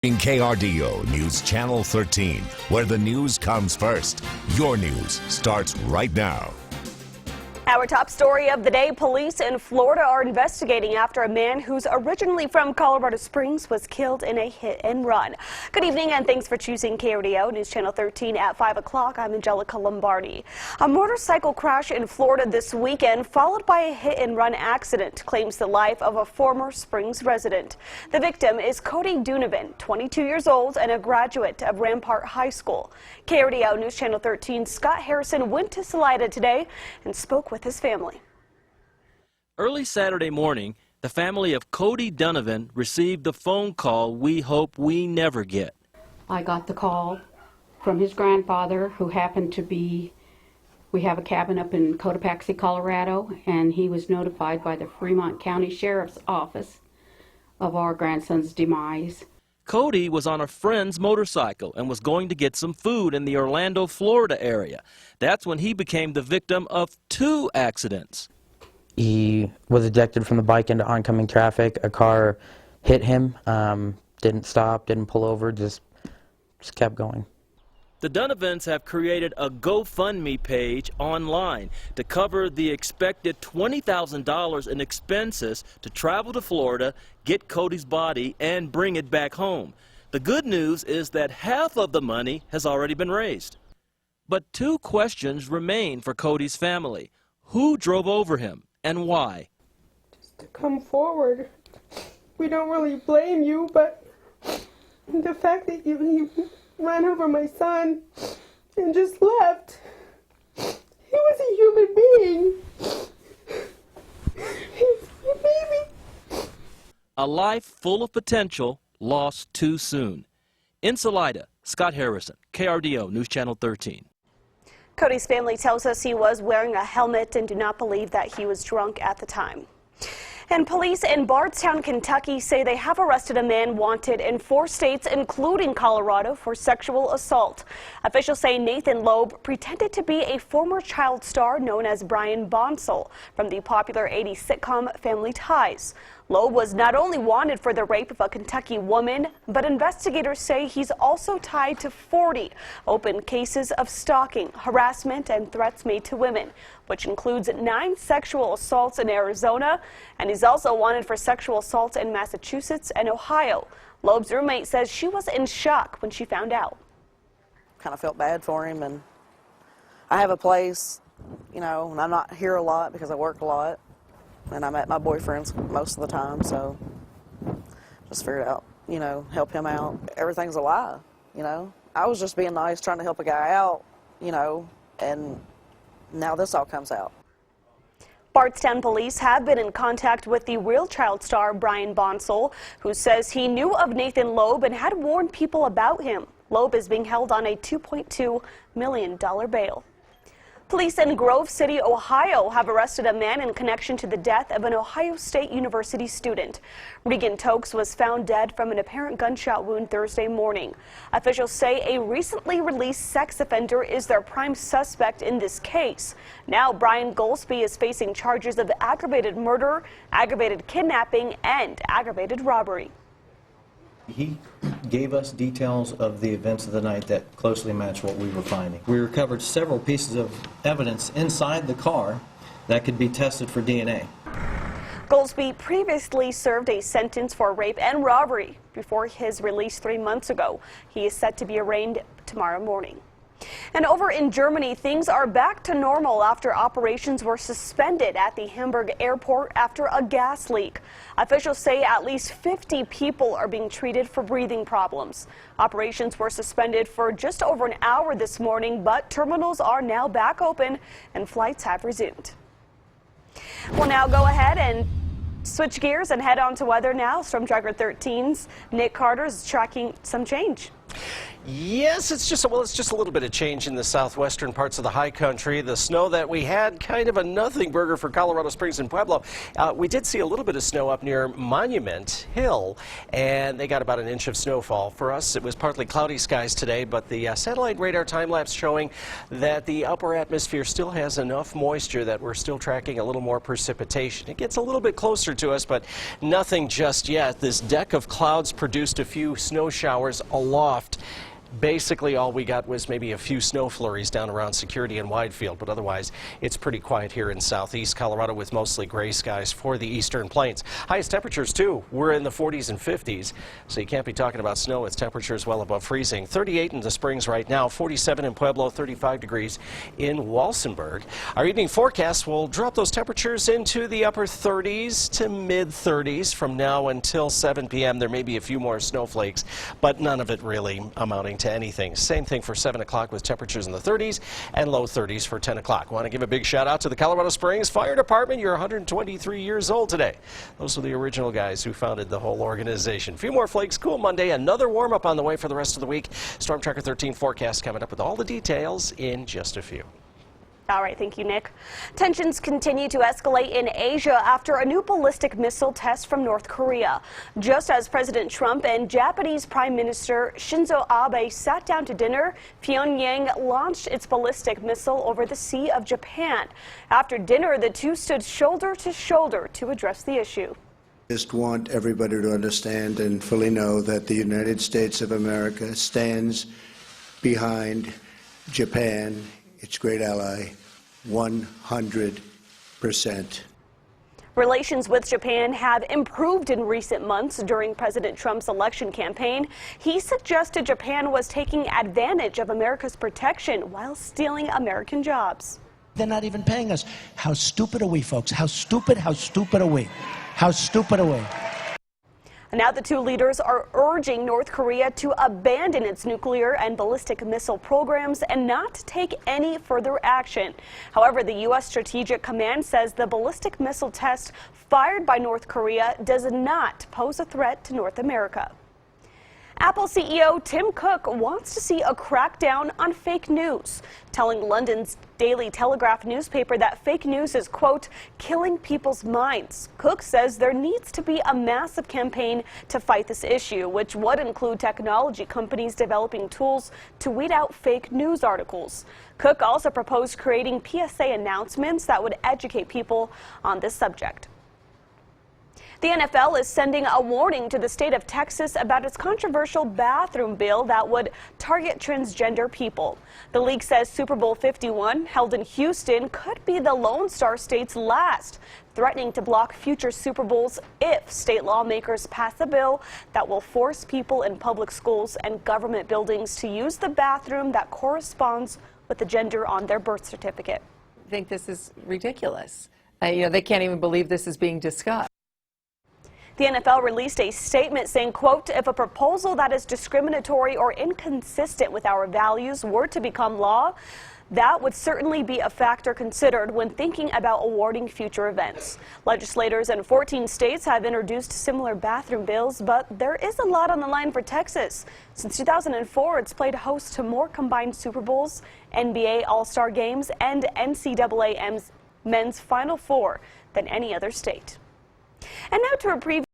In KRDO News Channel 13, where the news comes first. Your news starts right now. Our top story of the day, police in Florida are investigating after a man who's originally from Colorado Springs was killed in a hit and run. Good evening and thanks for choosing KRDO News Channel 13 at 5 o'clock. I'm Angelica Lombardi. A motorcycle crash in Florida this weekend followed by a hit and run accident claims the life of a former Springs resident. The victim is Cody Donovan, 22 years old and a graduate of Rampart High School. KRDO News Channel 13 Scott Harrison went to Salida today and spoke with his family. Early Saturday morning, the family of Cody Donovan received the phone call we hope we never get. I got the call from his grandfather, who happened to be, we have a cabin up in Cotopaxi, Colorado, and he was notified by the Fremont County Sheriff's Office of our grandson's demise. Cody was on a friend's motorcycle and was going to get some food in the Orlando, Florida area. That's when he became the victim of two accidents. He was ejected from the bike into oncoming traffic. A car hit him, didn't stop, didn't pull over, just kept going. The Donovans have created a GoFundMe page online to cover the expected $20,000 in expenses to travel to Florida, get Cody's body, and bring it back home. The good news is that half of the money has already been raised. But two questions remain for Cody's family. Who drove over him and why? Just to come forward. We don't really blame you, but the fact that you ran over my son and just left. He was a human being. He was my baby. A life full of potential lost too soon. In Salida, Scott Harrison, KRDO News Channel 13. Cody's family tells us he was wearing a helmet and do not believe that he was drunk at the time. And police in Bardstown, Kentucky say they have arrested a man wanted in 4 states, including Colorado, for sexual assault. Officials say Nathan Loeb pretended to be a former child star known as Brian Bonsall from the popular 80s sitcom Family Ties. Loeb was not only wanted for the rape of a Kentucky woman, but investigators say he's also tied to 40 open cases of stalking, harassment, and threats made to women, which includes 9 sexual assaults in Arizona, and he's also wanted for sexual assaults in Massachusetts and Ohio. Loeb's roommate says she was in shock when she found out. Kind of felt bad for him, and I have a place, and I'm not here a lot because I work a lot. And I'm at my boyfriend's most of the time, so just figured out, help him out. Everything's a lie, I was just being nice, trying to help a guy out, and now this all comes out. Bardstown police have been in contact with the real child star Brian Bonsall, who says he knew of Nathan Loeb and had warned people about him. Loeb is being held on a $2.2 million bail. Police in Grove City, Ohio have arrested a man in connection to the death of an Ohio State University student. Regan Tokes was found dead from an apparent gunshot wound Thursday morning. Officials say a recently released sex offender is their prime suspect in this case. Now Brian Goldsby is facing charges of aggravated murder, aggravated kidnapping, and aggravated robbery. He gave us details of the events of the night that closely match what we were finding. We recovered several pieces of evidence inside the car that could be tested for DNA. Goldsby previously served a sentence for rape and robbery before his release 3 months ago. He is set to be arraigned tomorrow morning. And over in Germany, things are back to normal after operations were suspended at the Hamburg airport after a gas leak. Officials say at least 50 people are being treated for breathing problems. Operations were suspended for just over an hour this morning, but terminals are now back open and flights have resumed. We'll now go ahead and switch gears and head on to weather now. Storm Tracker 13's Nick Carter is tracking some change. Yes, it's just a little bit of change in the southwestern parts of the high country. The snow that we had, kind of a nothing burger for Colorado Springs and Pueblo. We did see a little bit of snow up near Monument Hill, and they got about an inch of snowfall. For us, it was partly cloudy skies today, but the satellite radar time-lapse showing that the upper atmosphere still has enough moisture that we're still tracking a little more precipitation. It gets a little bit closer to us, but nothing just yet. This deck of clouds produced a few snow showers aloft. Basically, all we got was maybe a few snow flurries down around Security and Widefield, but otherwise, it's pretty quiet here in southeast Colorado with mostly gray skies for the eastern plains. Highest temperatures, too, we're in the 40s and 50s, so you can't be talking about snow with temperatures well above freezing. 38 in the Springs right now, 47 in Pueblo, 35 degrees in Walsenburg. Our evening forecast will drop those temperatures into the upper 30s to mid-30s from now until 7 p.m. There may be a few more snowflakes, but none of it really amounting to anything. Same thing for 7 o'clock with temperatures in the 30s and low 30s for 10 o'clock. Want to give a big shout out to the Colorado Springs Fire Department. You're 123 years old today. Those are the original guys who founded the whole organization. A few more flakes, cool Monday, another warm up on the way for the rest of the week. Storm Tracker 13 forecast coming up with all the details in just a few. All right, thank you, Nick. Tensions continue to escalate in Asia after a new ballistic missile test from North Korea. Just as President Trump and Japanese Prime Minister Shinzo Abe sat down to dinner, Pyongyang launched its ballistic missile over the Sea of Japan. After dinner, the two stood shoulder to shoulder to address the issue. Just want everybody to understand and fully know that the United States of America stands behind Japan, its great ally, 100%. Relations with Japan have improved in recent months during President Trump's election campaign. He suggested Japan was taking advantage of America's protection while stealing American jobs. They're not even paying us. How stupid are we, folks? How stupid are we? How stupid are we? Now the two leaders are urging North Korea to abandon its nuclear and ballistic missile programs and not take any further action. However, the U.S. Strategic Command says the ballistic missile test fired by North Korea does not pose a threat to North America. Apple CEO Tim Cook wants to see a crackdown on fake news, telling London's Daily Telegraph newspaper that fake news is, quote, killing people's minds. Cook says there needs to be a massive campaign to fight this issue, which would include technology companies developing tools to weed out fake news articles. Cook also proposed creating PSA announcements that would educate people on this subject. The NFL is sending a warning to the state of Texas about its controversial bathroom bill that would target transgender people. The league says Super Bowl 51, held in Houston, could be the Lone Star State's last, threatening to block future Super Bowls if state lawmakers pass a bill that will force people in public schools and government buildings to use the bathroom that corresponds with the gender on their birth certificate. I think this is ridiculous. They can't even believe this is being discussed. The NFL released a statement saying, quote, if a proposal that is discriminatory or inconsistent with our values were to become law, that would certainly be a factor considered when thinking about awarding future events. Legislators in 14 states have introduced similar bathroom bills, but there is a lot on the line for Texas. Since 2004, it's played host to more combined Super Bowls, NBA All-Star games, and NCAA men's Final Four than any other state. And now to a preview